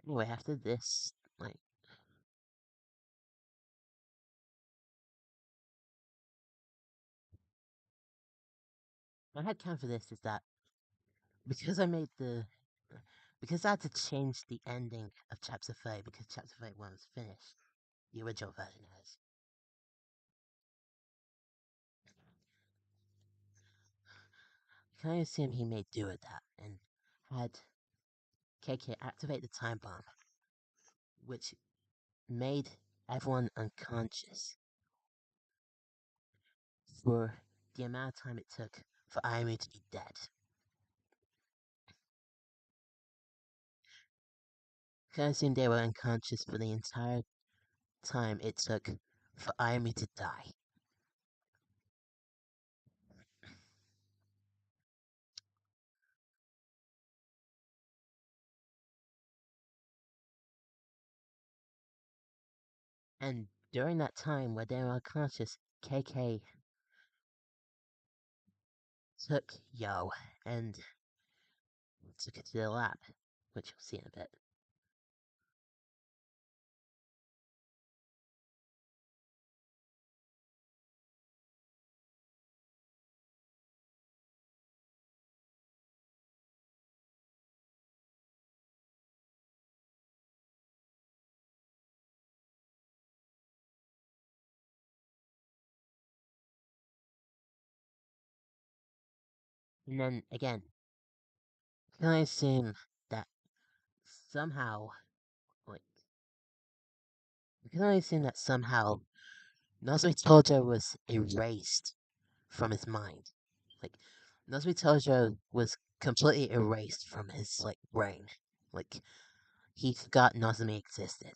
Anyway, after this, my headcanon for this is that because because I had to change the ending of chapter 5 because chapter 5 was finished, the original version has. I can assume he made do with that and had KK activate the time bomb, which made everyone unconscious for the amount of time it took for Ayumi to be dead. I can assume they were unconscious for the entire time it took for Ayumi to die. And during that time where they were unconscious, KK took Yo and took her to the lab, which you'll see in a bit. And then again, can I assume that somehow, like, can I assume that somehow Nozomi Tojo was erased from his mind? Like, Nozomi Tojo was completely erased from his, like, brain. Like, he forgot Nozomi existed.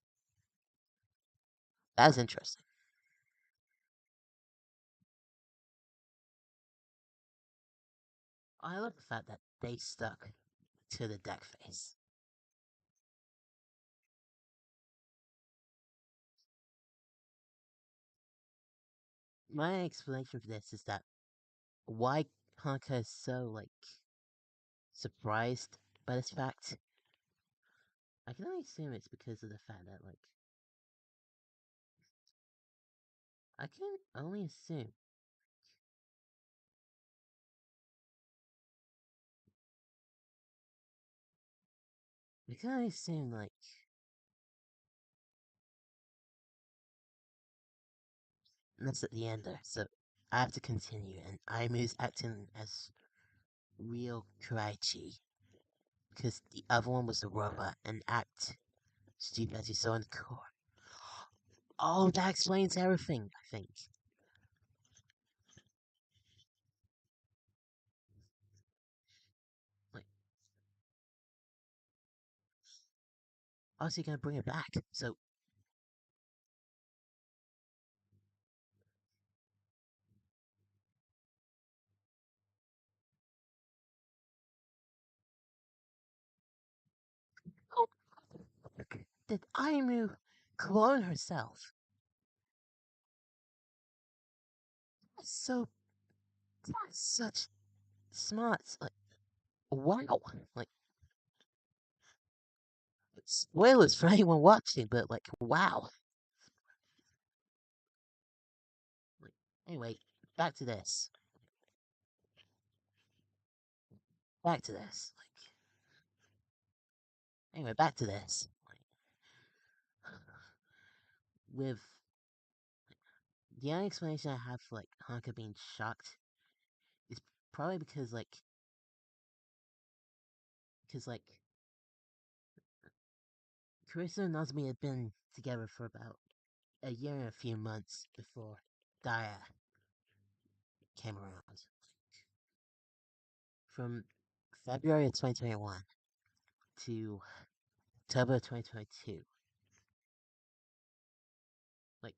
That's interesting. I love the fact that they stuck to the deck face. My explanation for this is that why Hanukkah is so, like, surprised by this fact, I can only assume it's because of the fact that, like, I can only assume like, that's at the end there, so I have to continue, and Aimu's acting as real Kuraichi, because the other one was the robot, and act stupid as you saw in the core. Oh, that explains everything, I think. Like, obviously gonna bring it back, so... Oh, did Aimu clone herself? So, that's such smarts, like, wow, like, spoilers for anyone watching, but, like, wow. Like, anyway, back to this. Back to this. Like, anyway, back to this. Like, with the only explanation I have for, like, Hanukkah being shocked is probably because, like, Carissa and Nozomi had been together for about a year and a few months before Daya came around. From February of 2021 to October of 2022. Like,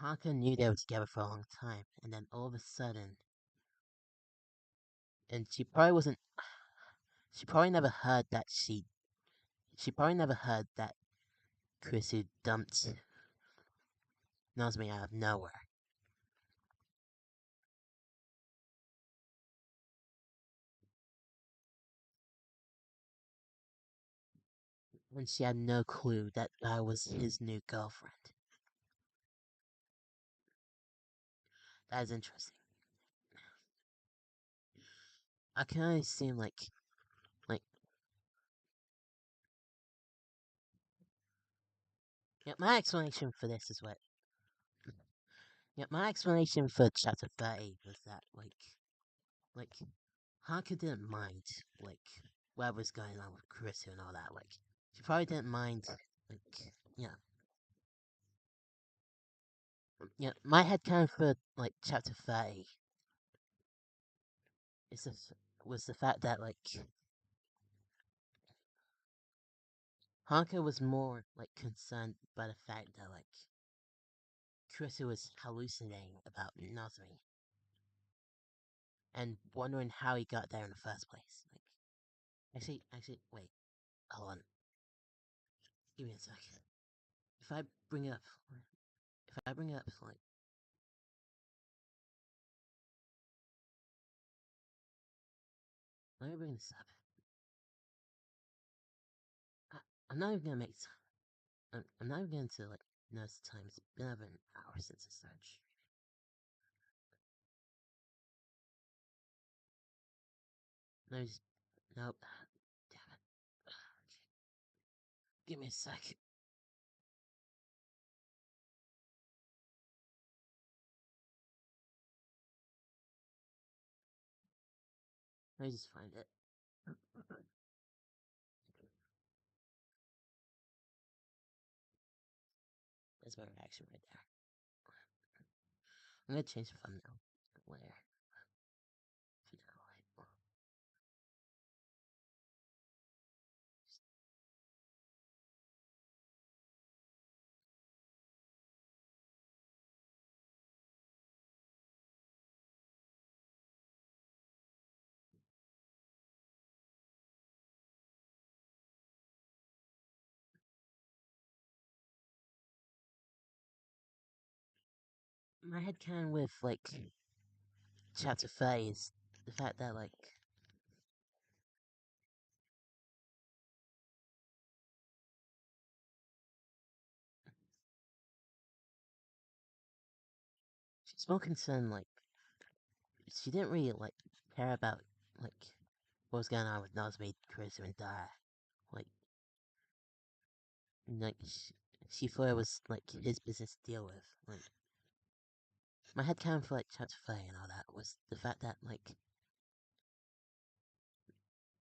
Hanukkah knew they were together for a long time, and then all of a sudden, and she probably never heard that she probably never heard that Chrissy dumped Nozomi out of nowhere. And she had no clue that I was his new girlfriend. That is interesting. I can only assume, like, yeah, my explanation for this is what, yeah, my explanation for chapter 30 was that, like, Hanukkah didn't mind, like, what was going on with Carissa and all that, like, she probably didn't mind, like, yeah, my headcanon for, like, chapter 30 was the fact that, like, Hanukkah was more, like, concerned by the fact that, like, Carissa was hallucinating about Nozomi. And wondering how he got there in the first place. Like, actually, wait. Hold on. Give me a sec. If I bring it up, like... Let me bring this up. I'm not even gonna make. I'm not even going to like notice the time. It's been over an hour since I started streaming. No, nope. Damn it. Give me a sec. Let me just find it. That's my reaction right there. I'm gonna change the thumbnail. Where? Finale. My headcanon with like chapter 5 is the fact that like she's more concerned like she didn't really like care about like what was going on with Nazmi, Chris, and Dara. Like she thought it was like his business to deal with. Like my headcanon for like chapter 5 and all that was the fact that like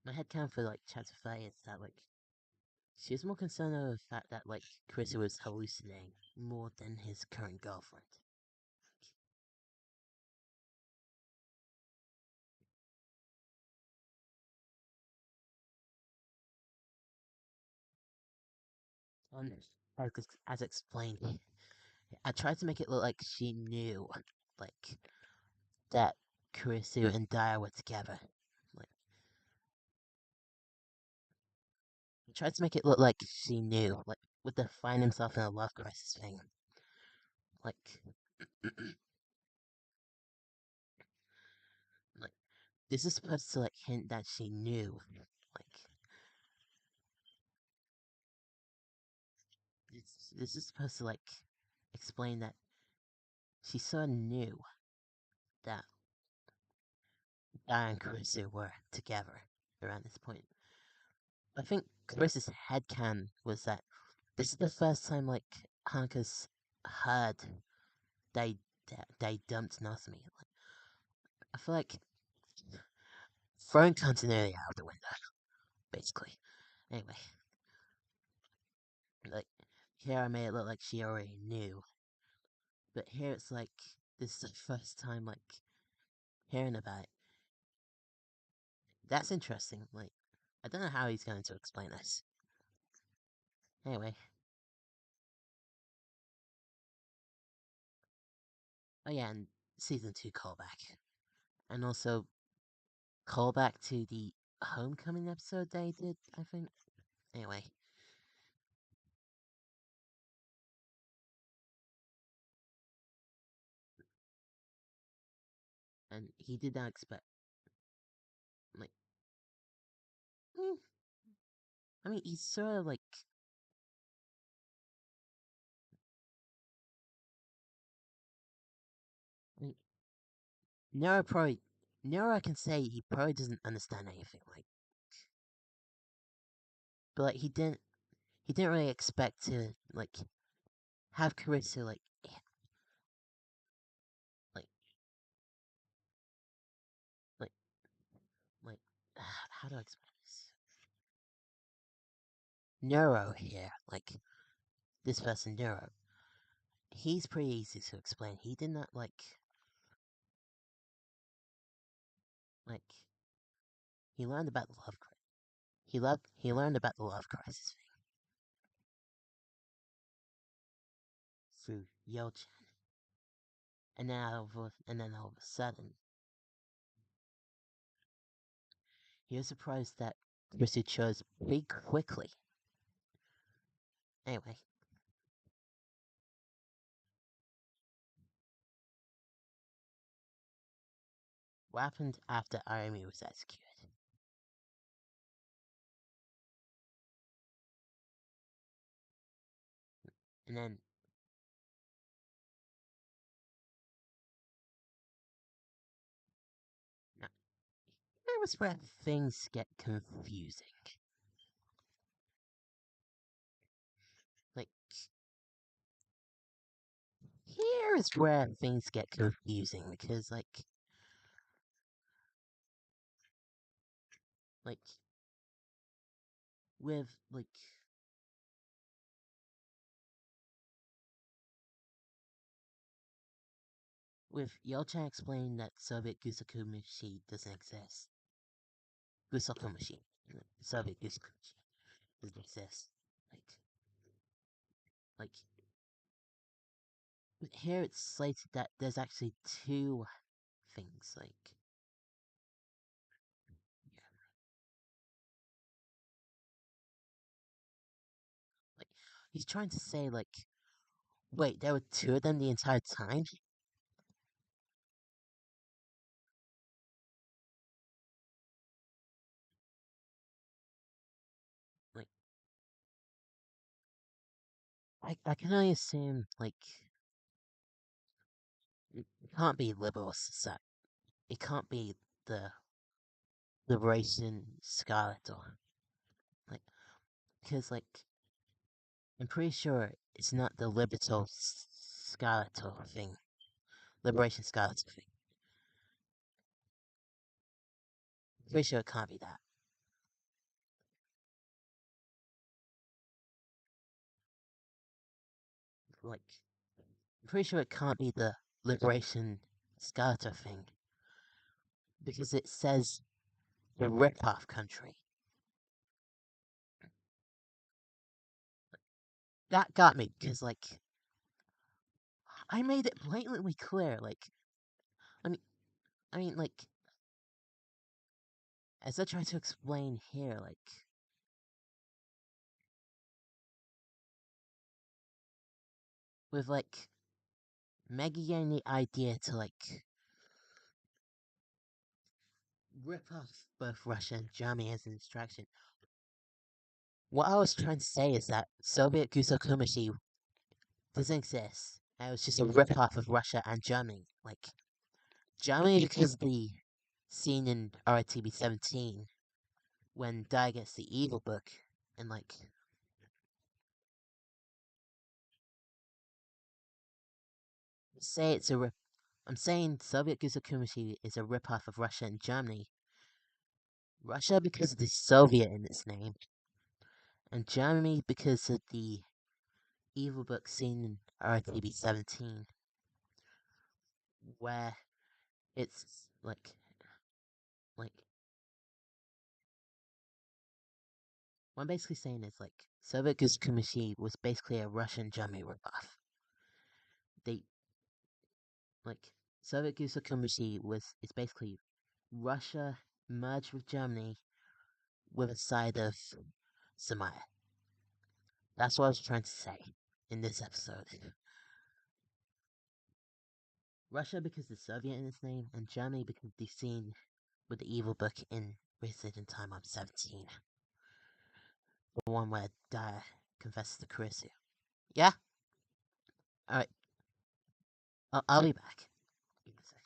my headcanon for like chapter 5 is that like she was more concerned over the fact that like Chris was hallucinating more than his current girlfriend. As explained, I tried to make it look like she knew, like, that Kurisu and Daya were together. Like, I tried to make it look like she knew, like, with the find himself in a love crisis thing. Like, like, this is supposed to, like, hint that she knew. Like, this is supposed to, like, explain that she sort of knew that Daya and Kurisu were together around this point. I think Chris's headcanon was that this is the first time, like, Hanka's heard they they dumped Nasumi. Like, I feel like throwing continuity out the window, basically. Anyway, like, here I made it look like she already knew, but here it's like this is the first time, like, hearing about it. That's interesting. Like, I don't know how he's going to explain this. Anyway. Oh yeah, and season 2 callback. And also callback to the Homecoming episode they did, I think. Anyway. And he did not expect, like, I mean, he's sort of like, I mean, Nero I can say he probably doesn't understand anything, like, but like he didn't really expect to like have Carissa like like like how do I explain this? Nero here, like this person Nero, he's pretty easy to explain. He did not like he learned about the love crisis. He learned about the love crisis thing through Yo-chan. And then all of a sudden he was surprised that Chrissy chose pretty quickly. Anyway. What happened after Arami was executed? And then now, here was where things get confusing. Like, here is where things get confusing because, like, with, like, with Yelchan explaining that Soviet Gusakumashi doesn't exist. Gusakumashi. Soviet Gusakumashi doesn't exist. Like, here it's slated that there's actually two things, like, he's trying to say, like, wait, there were two of them the entire time? Like, I can only assume, like, it can't be liberal society. It can't be the Liberation Skeletor. Like, because, like, I'm pretty sure it's not the Libertal Skeletor thing. Liberation Skeletor thing. I'm pretty sure it can't be that. Like, I'm pretty sure it can't be the Liberation Skeletor thing. Because it says the rip-off country. That got me, because, like, I made it blatantly clear, like, I mean, like, as I try to explain here, like, with, like, Maggie getting the idea to, like, rip off both Russia and Germany as an distraction. What I was trying to say is that Soviet Gusakumashi doesn't exist. And it was just a rip off of Russia and Germany. Like, Germany because of the scene in RTB 17 when Dai gets the evil book and, like, say it's a rip. I'm saying Soviet Gusakumashi is a rip off of Russia and Germany. Russia because of the Soviet in its name, and Germany because of the evil book scene in RTB 17, where it's like what I'm basically saying is, like, Soviet Gusakumashi was basically a Russian Germany ripoff. They, like, Soviet Gusakumashi is basically Russia merged with Germany with a side of Samaya. That's what I was trying to say in this episode. Russia because the Soviet in its name, and Germany because the scene with the evil book in Wasted in Time on 17. The one where Daya confesses to Kurisu. Yeah? Alright. I'll be back. Give me a sec.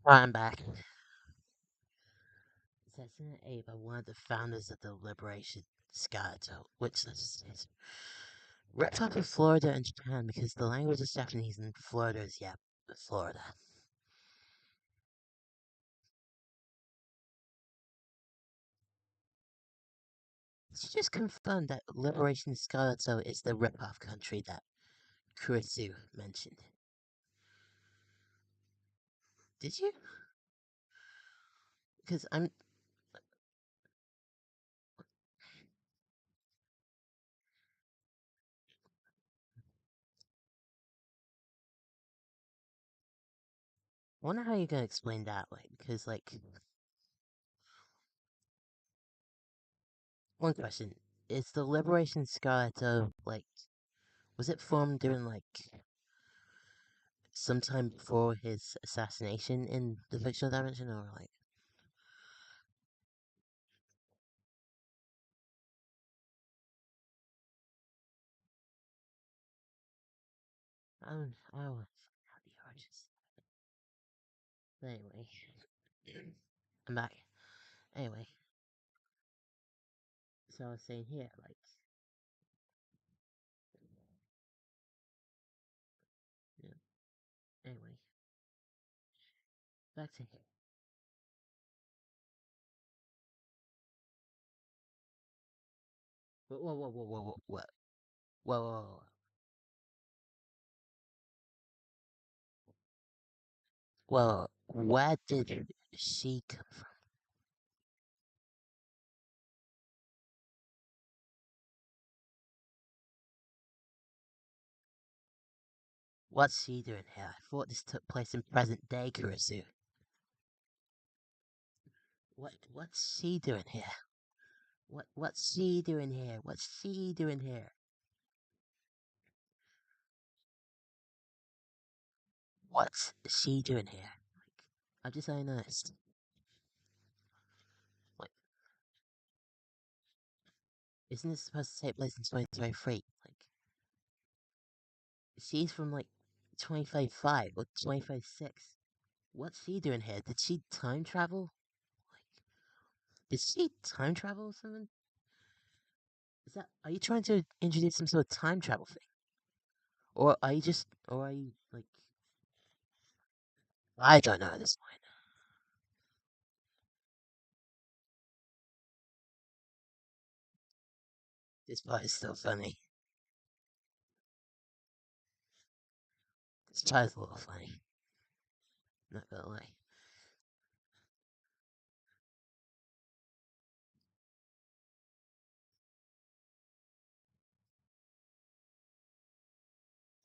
I'm back. Assassinate Abe are one of the founders of the Liberation Skeleton, which is ripped off of Florida and Japan because the language is Japanese and Florida is, yeah, Florida. Did you just confirm that Liberation Skeleton is the rip-off country that Kurisu mentioned? Did you? Because I'm... I wonder how you're gonna explain that, like, because, like... One question. Is the Liberation Skeleton, like... Was it formed during, like... sometime before his assassination in the fictional dimension, or, like... I don't want to find out the origins. But anyway... I'm back. Anyway... So I was saying here, like... Yeah. Anyway... Back to here. Whoa, whoa, whoa, whoa, whoa, whoa, whoa. Whoa, whoa, whoa. Well, where did she come from? What's she doing here? I thought this took place in present day, Kurisu. What's she doing here? What's she doing here? What's she doing here? What's she doing here? Like, I'm just saying honest. Like, isn't this supposed to take place in 2023? Like, she's from like 2055 or 2056. What's she doing here? Did she time travel? Like, did she time travel or something? Are you trying to introduce some sort of time travel thing? Or are you, like, I don't know at this point. This part is still funny. This part is a little funny. Not gonna lie.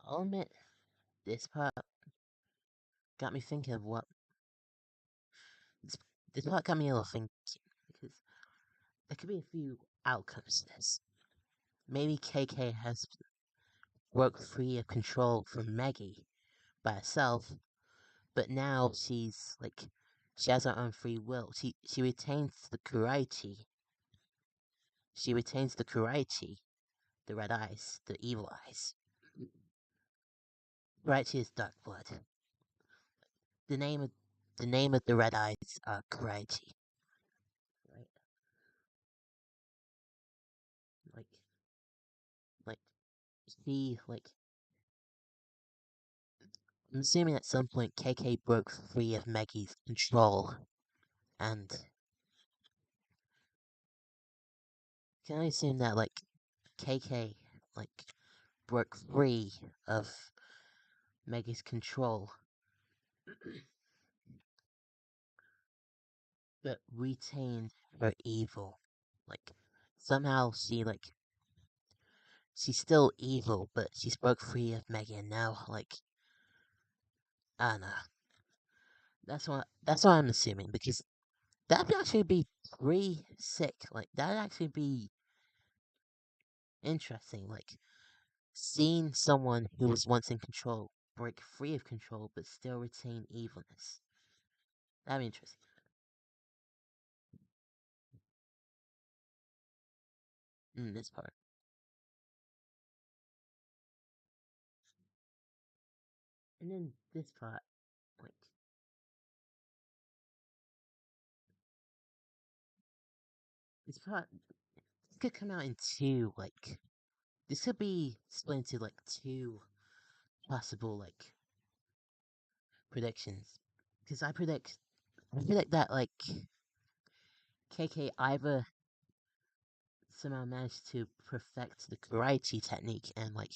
I'll admit, this part got me thinking of what... This, this part got me a little thinking, because there could be a few outcomes to this. Maybe KK has broke free of control from Maggie by herself, but now she's, like, she has her own free will. She retains the Kuraichi. She retains the Kuraichi, the red eyes, the evil eyes. Kuraichi is dark blood. The name of the red eyes are Kuraichi. Right? Like like she like I'm assuming at some point KK broke free of Maggie's control, and can I assume that, like, KK, like, broke free of Maggie's control, but retained her evil. Like, somehow she's still evil, but she's broke free of Maggie, and now, like, I don't know. That's what I'm assuming, because that'd actually be pretty sick. Like, that'd actually be interesting. Like, seeing someone who was once in control break free of control but still retain evilness. That'd be interesting. This part. And then this part, like, This could come out in two, like, this could be split into, like, two possible, like, predictions. Because I predict that, like, KK either somehow managed to perfect the Kuraichi technique and, like,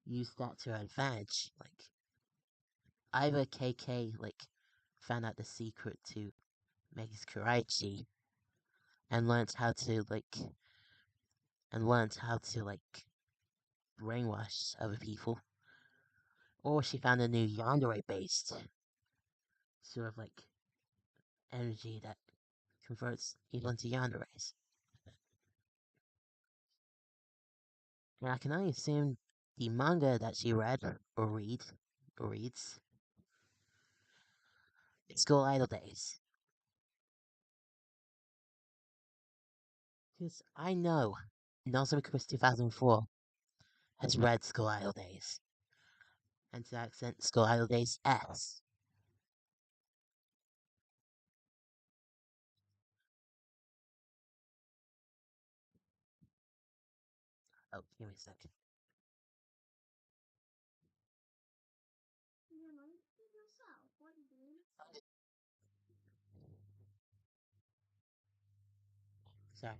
use that to her advantage. Like, either KK, like, found out the secret to Mega's Kuraichi and learned how to, like, brainwash other people. Or she found a new yandere-based sort of, like, energy that converts people into yanderes. And I can only assume the manga that she read, or reads, it's School Idol Days. Because I know Nozomi Quiz 2004 has read School Idol Days. And to accent School Idol Days S. Oh, give me a second. Sorry.